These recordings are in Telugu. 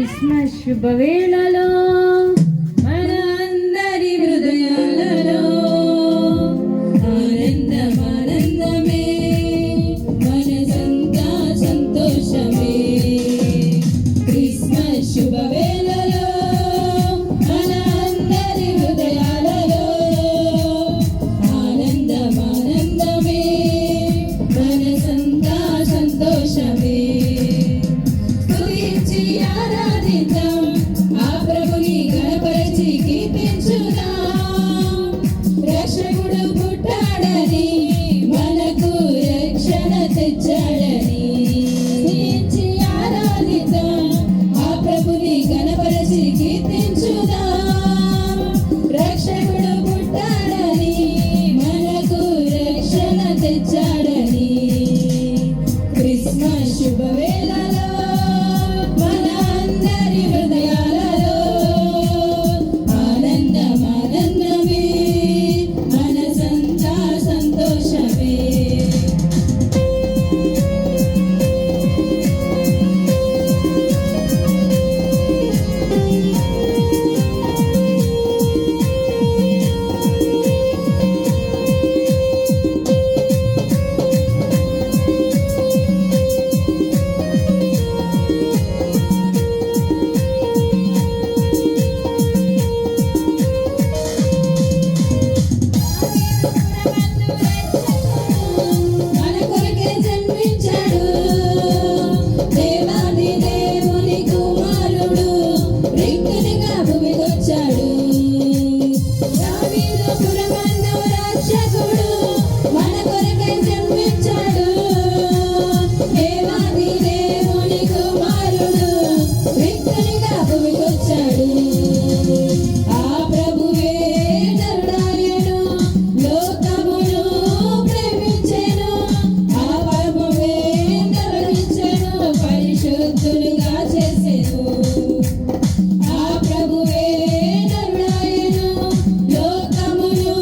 క్రిస్మస్ శుభవేళలో మన అందరి హృదయాలలో ఆనందమే మనసంతా సంతోషమే. క్రిస్మస్ శుభవేళలో మన అందరి హృదయాలలో ఆనందమే మనసంతా సంతోషమే. రక్షకుడు పుట్టాడని మనకు రక్షణ తెచ్చాడని ఆరాధిద్దాం, ఆ ప్రభుని గణపరచి కీర్తించుదాం. రక్షకుడు పుట్టాడని మనకు రక్షణ తెచ్చాడని. క్రిస్మస్ శుభవేళలో మన అందరి హృదయాలలో ఆనందమే మనసంతా సంతోషమే. మన కొరకే జన్మించాడు దేవాది దేవుని కుమారుడు, రిక్తునిగా భూమికొచ్చాడు. దావీదు పురమందు రక్షకుడు మన కొరకే జన్మించాడు. దేవాది దేవుని కుమారుడు, రిక్తునిగా భూమికొచ్చాడు. ఆ ప్రభువే నరుడాయెను, లోకమును ప్రేమించెను. ఆ ప్రభువే నరుడించెను, పరిశుద్ధులుగా చేసెను. ఆ ప్రభువే నరుడాయెను, లోకమును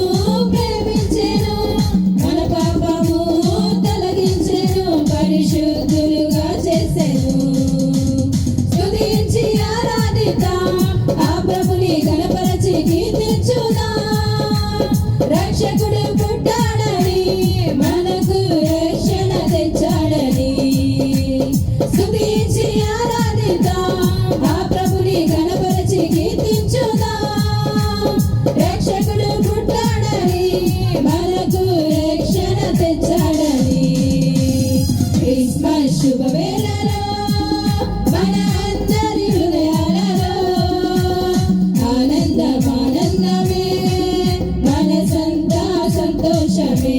ప్రేమించెను. మన పాపము తొలగించెను, పరిశుద్ధులుగా చేసెను. స్తుతించి ఆరాధిద్దాం, ఆ ప్రభుని గణపరచి కీర్తించుదాం. రక్షకుడు పుట్టాడని మనకు రక్షణ తెచ్చాడని. స్తుతించి ఆరాధిద్దాం, ఆ ప్రభుని గణపరచి కీర్తించుదాం. రక్షకుడు పుట్టాడని మనకు రక్షణ తెచ్చాడని. క్రిస్మస్ శుభవేళలో మన అందరి హృదయాలలో ఆనందమే మనసంతా సంతోషమే.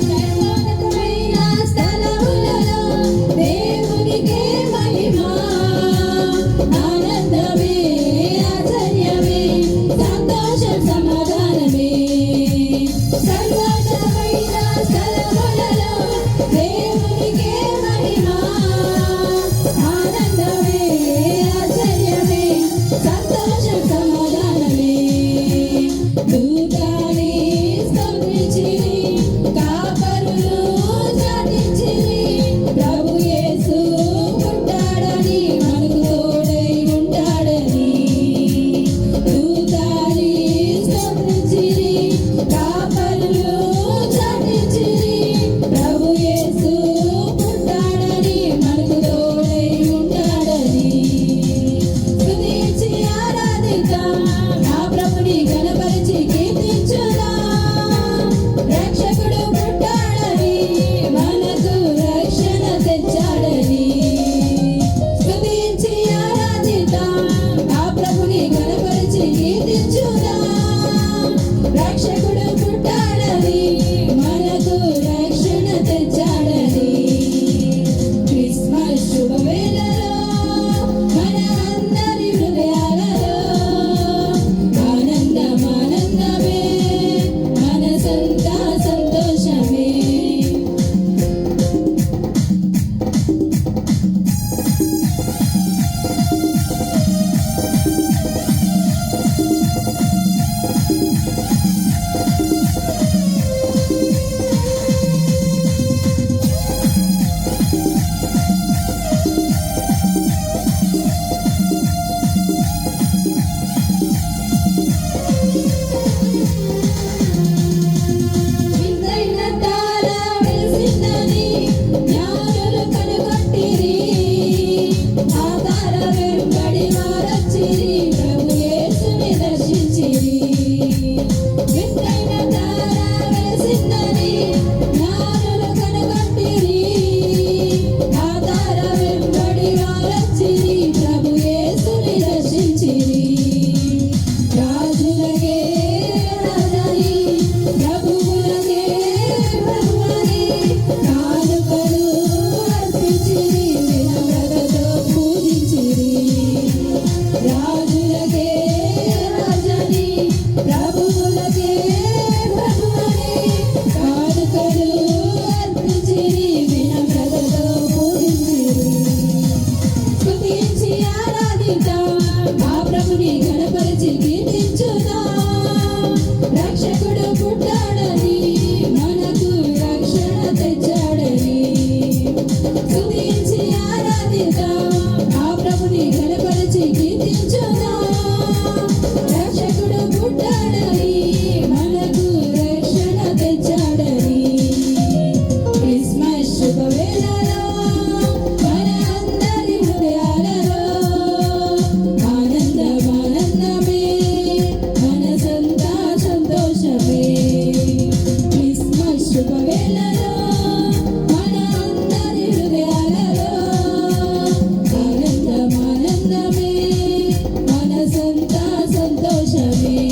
సర్వోన్నతమైన స్థలములలో దేవునికే మహిమ. ఆనందమే ఆశ్చర్యమే సంతోషం సమాధానమే. సర్వోన్నతమైన స్థలములలో దేవునికే మహిమ. ఆనందమే ఆశ్చర్యమే సంతోషం సమాధానమే. దూతాని స్తుతించిరి, కాపరులు చాటించిరి. ప్రభు యేసు పుట్టాడని మనకు తోడై ఉంటాడని. దూతాని స్తుతించిరి, కాపరులు చాటించిరి. ప్రభు యేసు పుట్టాడని మనకు తోడై ఉంటాడని. స్తుతించి ఆరాధిద్దాం, ఆ ప్రభుని గణపరచి కీర్తించుదాం. రక్షకుడు పుట్టాడని మనకు రక్షణ తెచ్చాడని. స్తుతించి ఆరాధిద్దాం, ఆ ప్రభుని గణపరచి కీర్తించుదాం. రక్షకుడు పుట్టాడని మనకు రక్షణ తెచ్చాడని. క్రిస్మస్ శుభవేళలో మన అందరి హృదయాలలో ఆనందమానందమే ప్రభువులకే ప్రభువని కానుకలు అర్పించిరి, వినమ్రతతో పూజించిరి. స్తుతించి ఆరాధిద్దాం, ఆ ప్రభుని ఘనపరిచి కీర్తించుదాం. రక్షకుడు పుట్టాడని, మనకు రక్షణ తెచ్చాడని. స్తుతించి ఆరాధిద్దాం, ఆ ప్రభుని ఘనపరిచి కీర్తించుదాం. రక్షకుడు పుట్టాడని, మనకు రక్షణ తెచ్చాడని. క్రిస్మస్ శుభవేళలో మన అందరి హృదయాలలో ఆనందమే, మనసంతా సంతోషమే. క్రిస్మస్ శుభవేళలో మన అందరి హృదయాలలో ఆనందమే, మనసంతా సంతోషమే.